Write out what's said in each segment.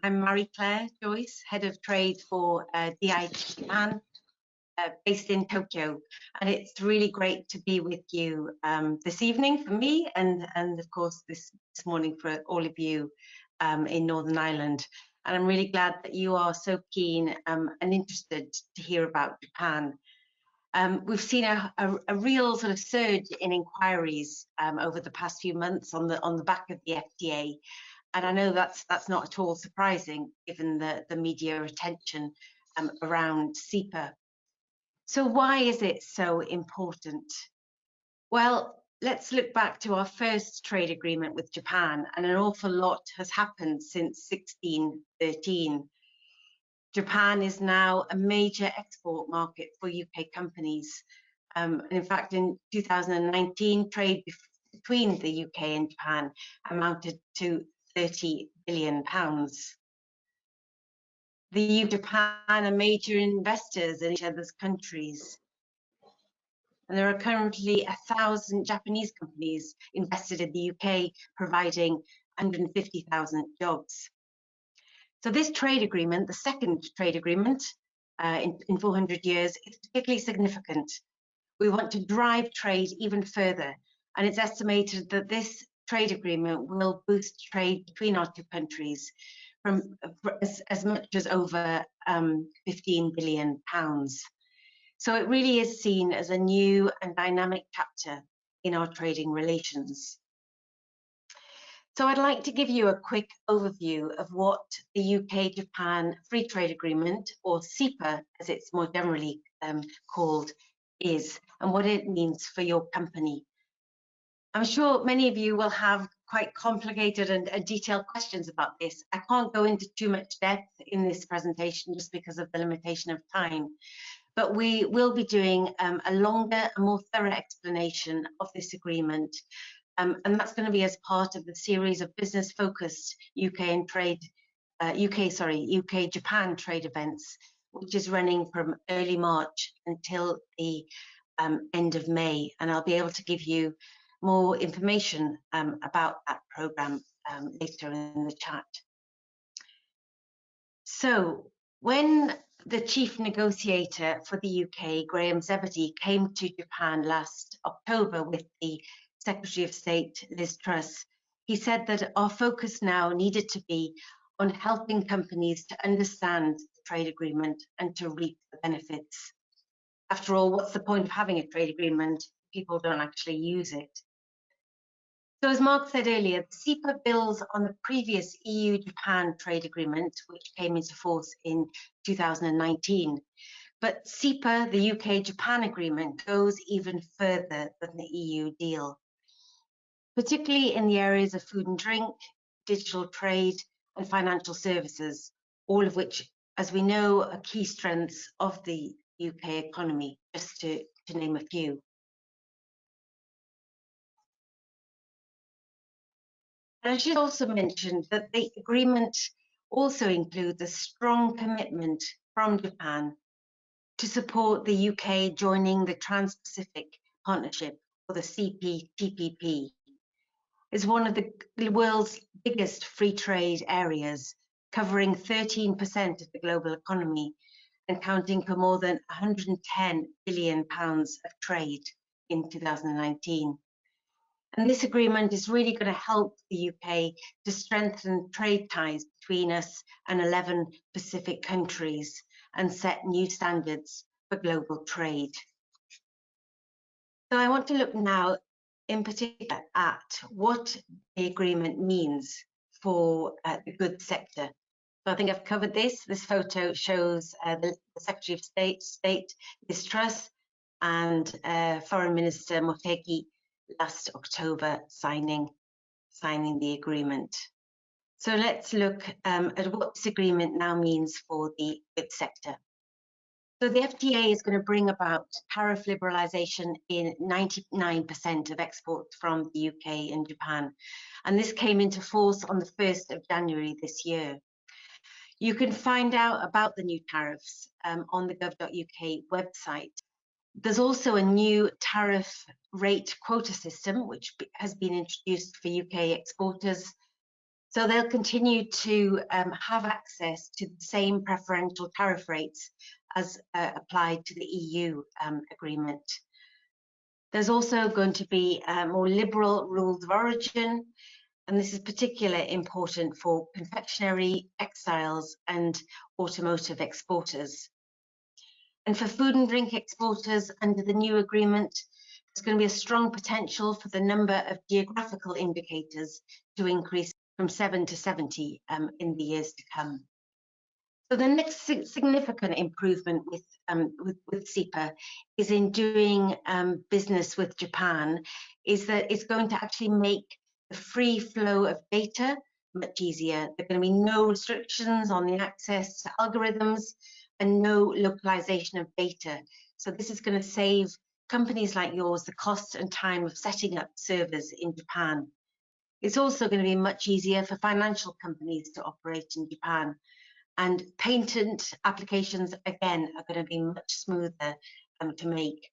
I'm Marie-Claire Joyce, Head of Trade for DI Japan, based in Tokyo. And it's really great to be with you this evening for me and of course this morning for all of you in Northern Ireland. And I'm really glad that you are so keen and interested to hear about Japan. We've seen a real sort of surge in inquiries over the past few months on the back of the FTA. And I know that's not at all surprising given the media attention around CEPA. So why is it so important? Well, let's look back to our first trade agreement with Japan, and an awful lot has happened since 1613. Japan is now a major export market for UK companies. And in fact, in 2019, trade between the UK and Japan amounted to £30 billion. The EU and Japan are major investors in each other's countries. And there are currently 1,000 Japanese companies invested in the UK, providing 150,000 jobs. So this trade agreement, the second trade agreement in 400 years, is particularly significant. We want to drive trade even further, and it's estimated that this trade agreement will boost trade between our two countries from as much as over £15 billion. So it really is seen as a new and dynamic chapter in our trading relations. So I'd like to give you a quick overview of what the UK-Japan Free Trade Agreement, or CEPA as it's more generally called, is, and what it means for your company. I'm sure many of you will have quite complicated and detailed questions about this. I can't go into too much depth in this presentation just because of the limitation of time, but we will be doing a longer and more thorough explanation of this agreement. And that's going to be as part of the series of business-focused UK-Japan trade events, which is running from early March until the end of May. And I'll be able to give you more information about that programme later in the chat. So when the chief negotiator for the UK, Graham Zebedee, came to Japan last October with the Secretary of State, Liz Truss, he said that our focus now needed to be on helping companies to understand the trade agreement and to reap the benefits. After all, what's the point of having a trade agreement if people don't actually use it? So as Mark said earlier, CEPA builds on the previous EU-Japan trade agreement, which came into force in 2019. But CEPA, the UK-Japan agreement, goes even further than the EU deal, particularly in the areas of food and drink, digital trade, and financial services, all of which, as we know, are key strengths of the UK economy, just to name a few. And I should also mention that the agreement also includes a strong commitment from Japan to support the UK joining the Trans-Pacific Partnership, or the CPTPP. It's one of the world's biggest free trade areas, covering 13% of the global economy and counting for more than £110 billion of trade in 2019. And this agreement is really going to help the UK to strengthen trade ties between us and 11 Pacific countries and set new standards for global trade. So I want to look now in particular at what the agreement means for the goods sector. So I think I've covered this. This photo shows the Secretary of State, Liz Truss, and Foreign Minister Motegi last October signing the agreement. So let's look at what this agreement now means for the goods sector. So the FTA is going to bring about tariff liberalisation in 99% of exports from the UK and Japan. And this came into force on the 1st of January this year. You can find out about the new tariffs on the gov.uk website. There's also a new tariff rate quota system, which has been introduced for UK exporters. So they'll continue to have access to the same preferential tariff rates as applied to the EU agreement. There's also going to be more liberal rules of origin, and this is particularly important for confectionery, textiles, and automotive exporters. And for food and drink exporters under the new agreement, there's going to be a strong potential for the number of geographical indicators to increase from 7 to 70 in the years to come. So the next significant improvement with CEPA is in doing business with Japan, is that it's going to actually make the free flow of data much easier. There are going to be no restrictions on the access to algorithms and no localization of data. So this is going to save companies like yours the cost and time of setting up servers in Japan. It's also going to be much easier for financial companies to operate in Japan. And patent applications, again, are going to be much smoother to make.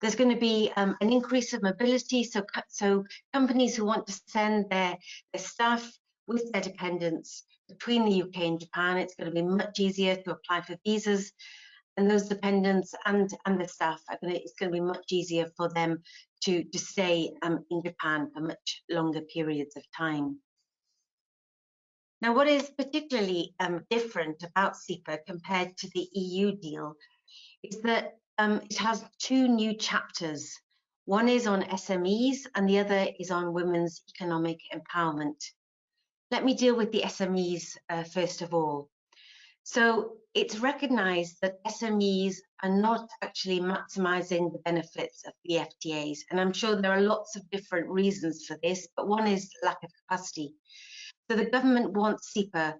There's going to be an increase of mobility, so companies who want to send their staff with their dependents between the UK and Japan, it's going to be much easier to apply for visas, and those dependents and the staff it's going to be much easier for them to stay in Japan for much longer periods of time. Now, what is particularly different about CEPA compared to the EU deal is that it has two new chapters. One is on SMEs and the other is on women's economic empowerment. Let me deal with the SMEs first of all. So it's recognised that SMEs are not actually maximising the benefits of the FTAs. And I'm sure there are lots of different reasons for this, but one is lack of capacity. So the government wants CEPA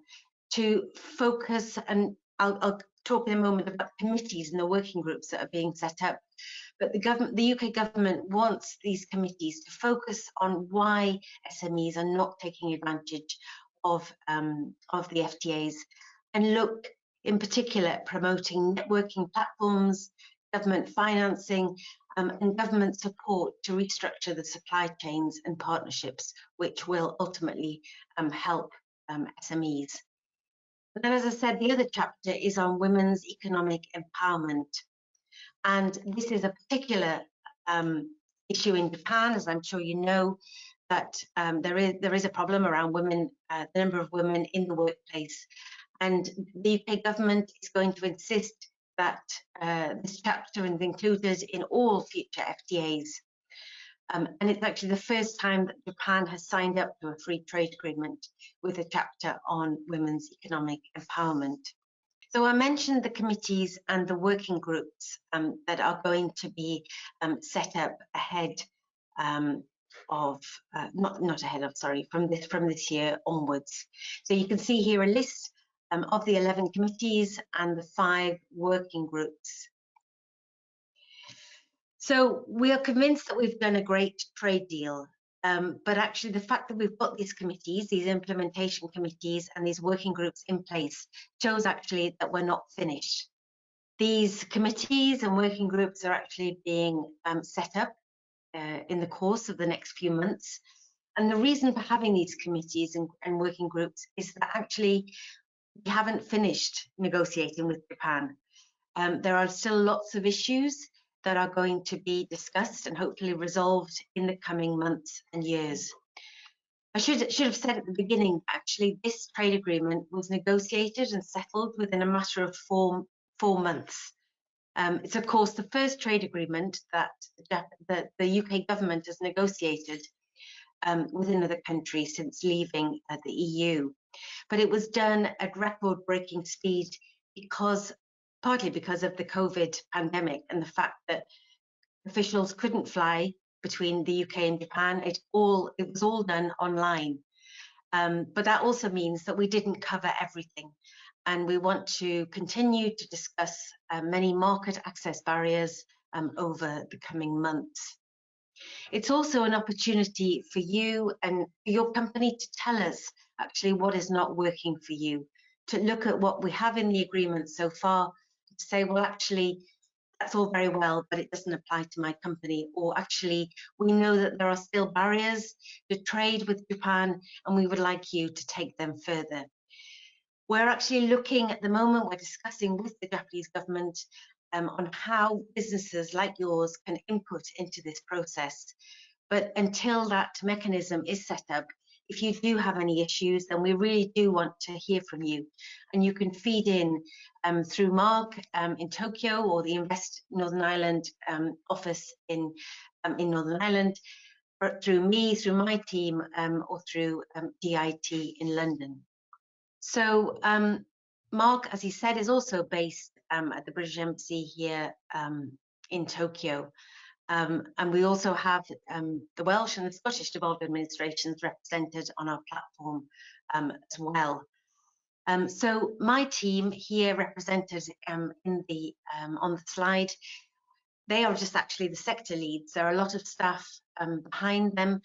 to focus, and I'll talk in a moment about committees and the working groups that are being set up. But the UK government wants these committees to focus on why SMEs are not taking advantage of the FTAs, and look in particular at promoting networking platforms, government financing, and government support to restructure the supply chains and partnerships, which will ultimately help SMEs. And then, as I said, the other chapter is on women's economic empowerment. And this is a particular issue in Japan, as I'm sure you know, that there is a problem around women, the number of women in the workplace. And the UK government is going to insist that this chapter is included in all future FTAs. And it's actually the first time that Japan has signed up to a free trade agreement with a chapter on women's economic empowerment. So I mentioned the committees and the working groups that are going to be set up ahead from this year onwards. So you can see here a list of the 11 committees and the 5 working groups. So we are convinced that we've done a great trade deal, but actually the fact that we've got these committees, these implementation committees and these working groups in place shows actually that we're not finished. These committees and working groups are actually being set up in the course of the next few months. And the reason for having these committees and working groups is that actually we haven't finished negotiating with Japan. There are still lots of issues that are going to be discussed and hopefully resolved in the coming months and years. I should have said at the beginning, actually, this trade agreement was negotiated and settled within a matter of four months. It's of course the first trade agreement that the UK government has negotiated with another country since leaving the EU. But it was done at record-breaking speed partly because of the COVID pandemic and the fact that officials couldn't fly between the UK and Japan. It was all done online. But that also means that we didn't cover everything. And we want to continue to discuss many market access barriers over the coming months. It's also an opportunity for you and for your company to tell us actually what is not working for you, to look at what we have in the agreement so far, to say, well, actually, that's all very well, but it doesn't apply to my company. Or actually, we know that there are still barriers to trade with Japan, and we would like you to take them further. We're actually looking at the moment, we're discussing with the Japanese government on how businesses like yours can input into this process. But until that mechanism is set up, if you do have any issues, then we really do want to hear from you. And you can feed in through Mark in Tokyo, or the Invest Northern Ireland office in Northern Ireland, or through me, through my team, or through DIT in London. So Mark, as he said, is also based at the British Embassy here in Tokyo. And we also have the Welsh and the Scottish devolved administrations represented on our platform as well. So my team here represented on the slide, they are just actually the sector leads. There are a lot of staff behind them,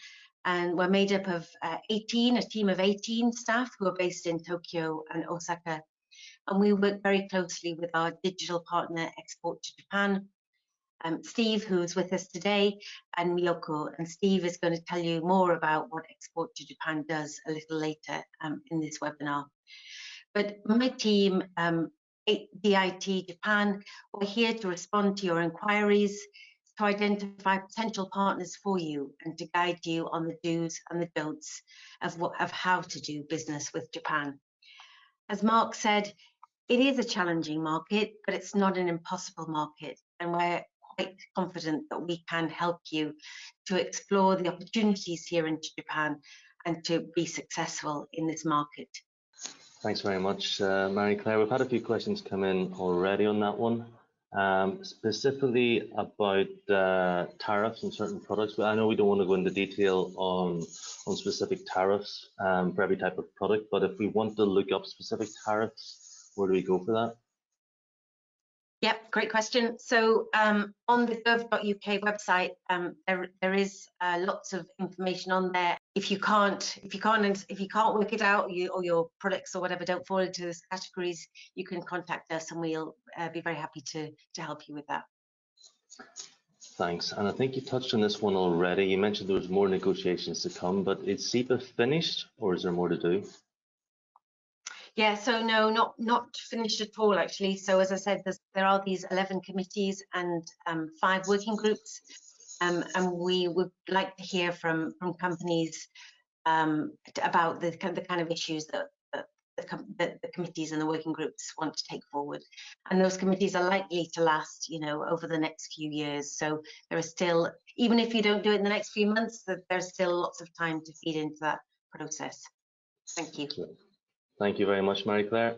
and we're made up of a team of 18 staff who are based in Tokyo and Osaka. And we work very closely with our digital partner, Export to Japan, Steve, who's with us today, and Miyoko. And Steve is going to tell you more about what Export to Japan does a little later in this webinar. But my team, DIT Japan, we're here to respond to your inquiries, to identify potential partners for you, and to guide you on the do's and the don'ts of how to do business with Japan. As Mark said, it is a challenging market, but it's not an impossible market, and we're quite confident that we can help you to explore the opportunities here in Japan and to be successful in this market. Thanks very much, Marie-Claire. We've had a few questions come in already on that one, specifically about tariffs on certain products. But I know we don't want to go into detail on specific tariffs for every type of product, but if we want to look up specific tariffs, where do we go for that? Yep, great question. So on the gov.uk website, there is lots of information on there. If you can't work it out, or your products or whatever don't fall into those categories, you can contact us, and we'll be very happy to help you with that. Thanks. And I think you touched on this one already. You mentioned there was more negotiations to come, but is SEPA finished, or is there more to do? Yeah, so no, not finished at all, actually. So as I said, there are these 11 committees and 5 working groups, and we would like to hear from companies about the kind of issues that the committees and the working groups want to take forward. And those committees are likely to last, over the next few years. So there is still, even if you don't do it in the next few months, there's still lots of time to feed into that process. Thank you. Thank you very much, Marie-Claire.